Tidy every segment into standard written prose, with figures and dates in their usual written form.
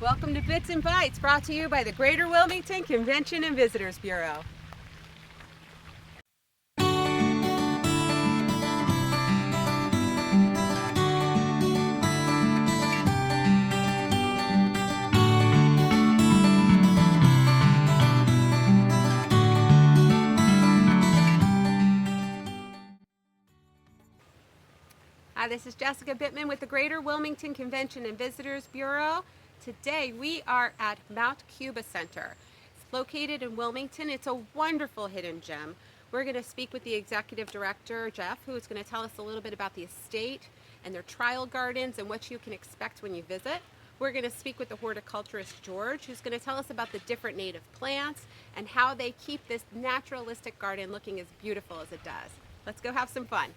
Welcome to Bits and Bites, brought to you by the Greater Wilmington Convention and Visitors Bureau. Hi, this is Jessica Bittmann with the Greater Wilmington Convention and Visitors Bureau. Today we are at Mount Cuba Center. It's located in Wilmington. It's a wonderful hidden gem. We're going to speak with the executive director, Jeff, who is going to tell us a little bit about the estate and their trial gardens and what you can expect when you visit. We're going to speak with the horticulturist, George, who's going to tell us about the different native plants and how they keep this naturalistic garden looking as beautiful as it does. Let's go have some fun.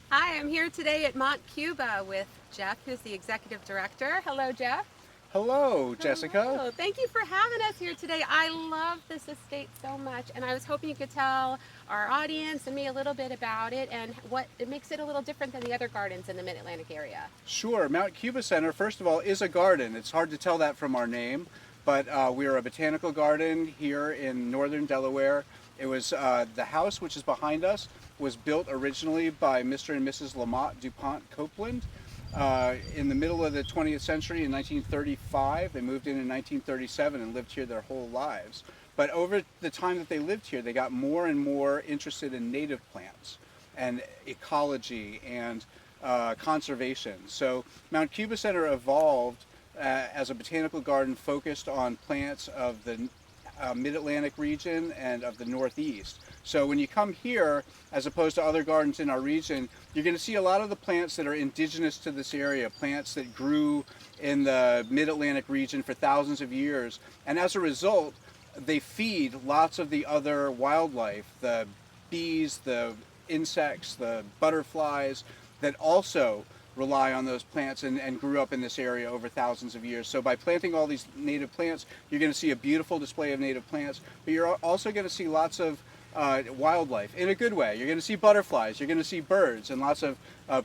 Hi, I'm here today at Mont Cuba with Jeff, who's the executive director. Hello, Jeff. Hello, Jessica. Hello. Thank you for having us here today. I love this estate so much, and I was hoping you could tell our audience and me a little bit about it and what it makes it a little different than the other gardens in the Mid-Atlantic area. Sure. Mount Cuba Center, first of all, is a garden. It's hard to tell that from our name, but we are a botanical garden here in northern Delaware. It was the house, which is behind us, was built originally by Mr. and Mrs. Lamont DuPont Copeland in the middle of the 20th century in 1935. They moved in 1937 and lived here their whole lives. But over the time that they lived here, they got more and more interested in native plants and ecology and conservation. So Mount Cuba Center evolved as a botanical garden focused on plants of the Mid-Atlantic region and of the Northeast. So when you come here, as opposed to other gardens in our region, you're going to see a lot of the plants that are indigenous to this area, plants that grew in the Mid-Atlantic region for thousands of years. And as a result, they feed lots of the other wildlife, the bees, the insects, the butterflies, that also rely on those plants and grew up in this area over thousands of years. So by planting all these native plants, you're going to see a beautiful display of native plants, but you're also going to see lots of wildlife in a good way. You're going to see butterflies, you're going to see birds, and lots of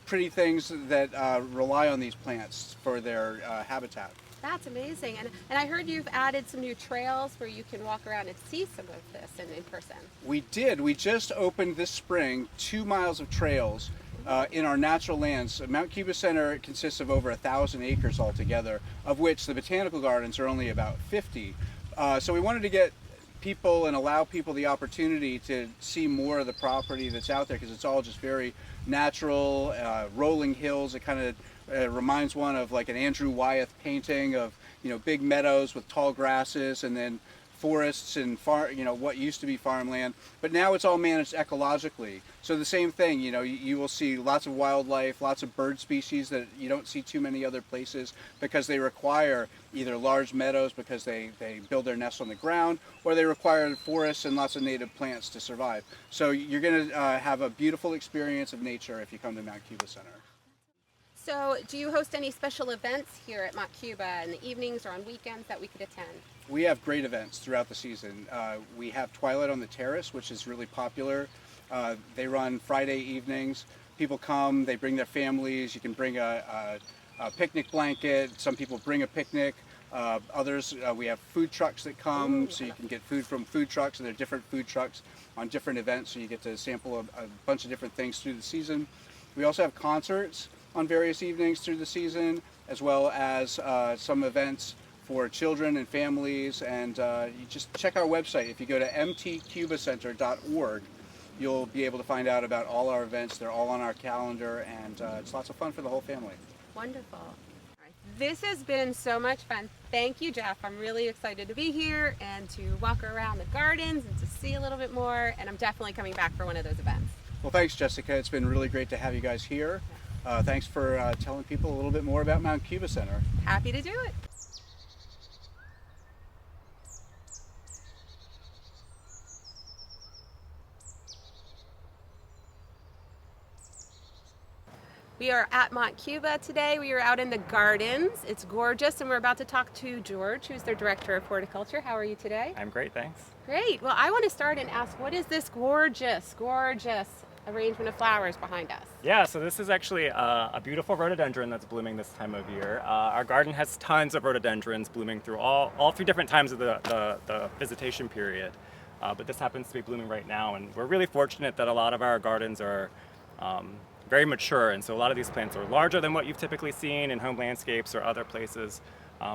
pretty things that rely on these plants for their habitat. That's amazing. And I heard you've added some new trails where you can walk around and see some of this in person. We did. We just opened this spring 2 miles of trails in our natural lands. Mount Cuba Center consists of over 1,000 acres altogether, of which the botanical gardens are only about 50. So we wanted to get people and allow people the opportunity to see more of the property that's out there, because it's all just very natural, rolling hills. It kind of reminds one of like an Andrew Wyeth painting of, big meadows with tall grasses and then forests and what used to be farmland, but now it's all managed ecologically. So the same thing, you will see lots of wildlife, lots of bird species that you don't see too many other places, because they require either large meadows because they build their nests on the ground, or they require forests and lots of native plants to survive. So you're going to have a beautiful experience of nature if you come to Mount Cuba Center. So do you host any special events here at Mont Cuba in the evenings or on weekends that we could attend? We have great events throughout the season. We have Twilight on the Terrace, which is really popular. They run Friday evenings. People come, they bring their families. You can bring a picnic blanket. Some people bring a picnic. Others, we have food trucks that come, so you can get food from food trucks, and there are different food trucks on different events, so you get to sample a bunch of different things through the season. We also have concerts on various evenings through the season, as well as some events for children and families. And you just check our website. If you go to mtcubacenter.org, you'll be able to find out about all our events. They're all on our calendar, and it's lots of fun for the whole family. Wonderful. All right. This has been so much fun. Thank you, Jeff. I'm really excited to be here and to walk around the gardens and to see a little bit more, and I'm definitely coming back for one of those events. Well, thanks, Jessica. It's been really great to have you guys here. Thanks for telling people a little bit more about Mount Cuba Center. Happy to do it. We are at Mont Cuba today. We are out in the gardens. It's gorgeous, and we're about to talk to George, who's their director of horticulture. How are you today? I'm great, thanks. Great. Well, I want to start and ask, what is this gorgeous, gorgeous arrangement of flowers behind us? Yeah, so this is actually a beautiful rhododendron that's blooming this time of year. Our garden has tons of rhododendrons blooming through all three different times of the visitation period. But this happens to be blooming right now, and we're really fortunate that a lot of our gardens are very mature, and so a lot of these plants are larger than what you've typically seen in home landscapes or other places.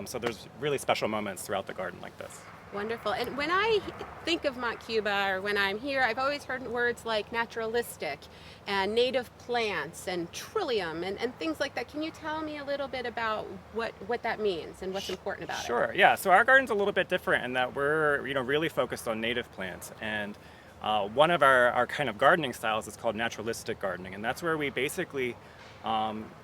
So there's really special moments throughout the garden like this. Wonderful. And when I think of Mont Cuba, or when I'm here, I've always heard words like naturalistic and native plants and trillium and things like that. Can you tell me a little bit about what that means and what's important about it? Sure, yeah. So our garden's a little bit different in that we're really focused on native plants. And one of our kind of gardening styles is called naturalistic gardening, and that's where we basically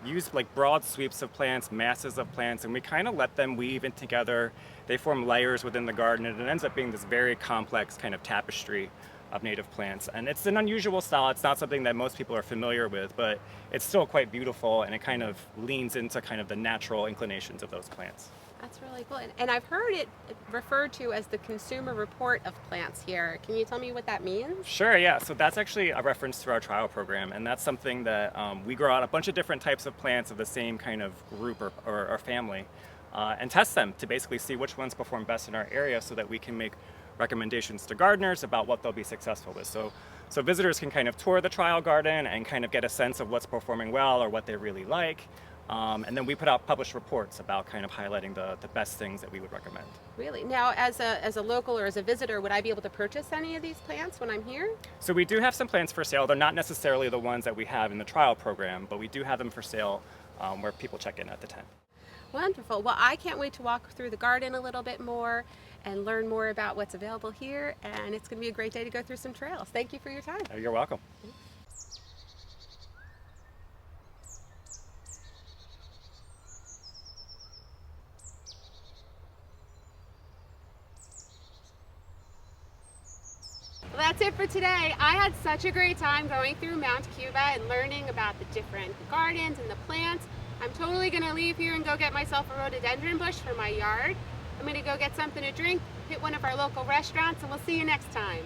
use like broad sweeps of plants, masses of plants, and we kind of let them weave in together. They form layers within the garden, and it ends up being this very complex kind of tapestry of native plants. And it's an unusual style. It's not something that most people are familiar with, but it's still quite beautiful, and it kind of leans into kind of the natural inclinations of those plants. That's really cool. And I've heard it referred to as the consumer report of plants here. Can you tell me what that means? Sure, yeah. So that's actually a reference to our trial program, and that's something that we grow out a bunch of different types of plants of the same kind of group or family and test them to basically see which ones perform best in our area so that we can make recommendations to gardeners about what they'll be successful with. So visitors can kind of tour the trial garden and kind of get a sense of what's performing well or what they really like. And then we put out published reports about kind of highlighting the best things that we would recommend. Really? Now, as a local or as a visitor, would I be able to purchase any of these plants when I'm here? So we do have some plants for sale. They're not necessarily the ones that we have in the trial program, but we do have them for sale where people check in at the tent. Wonderful. Well, I can't wait to walk through the garden a little bit more and learn more about what's available here, and it's going to be a great day to go through some trails. Thank you for your time. You're welcome. Well, that's it for today. I had such a great time going through Mount Cuba and learning about the different gardens and the plants. I'm totally going to leave here and go get myself a rhododendron bush for my yard. I'm going to go get something to drink, hit one of our local restaurants, and we'll see you next time.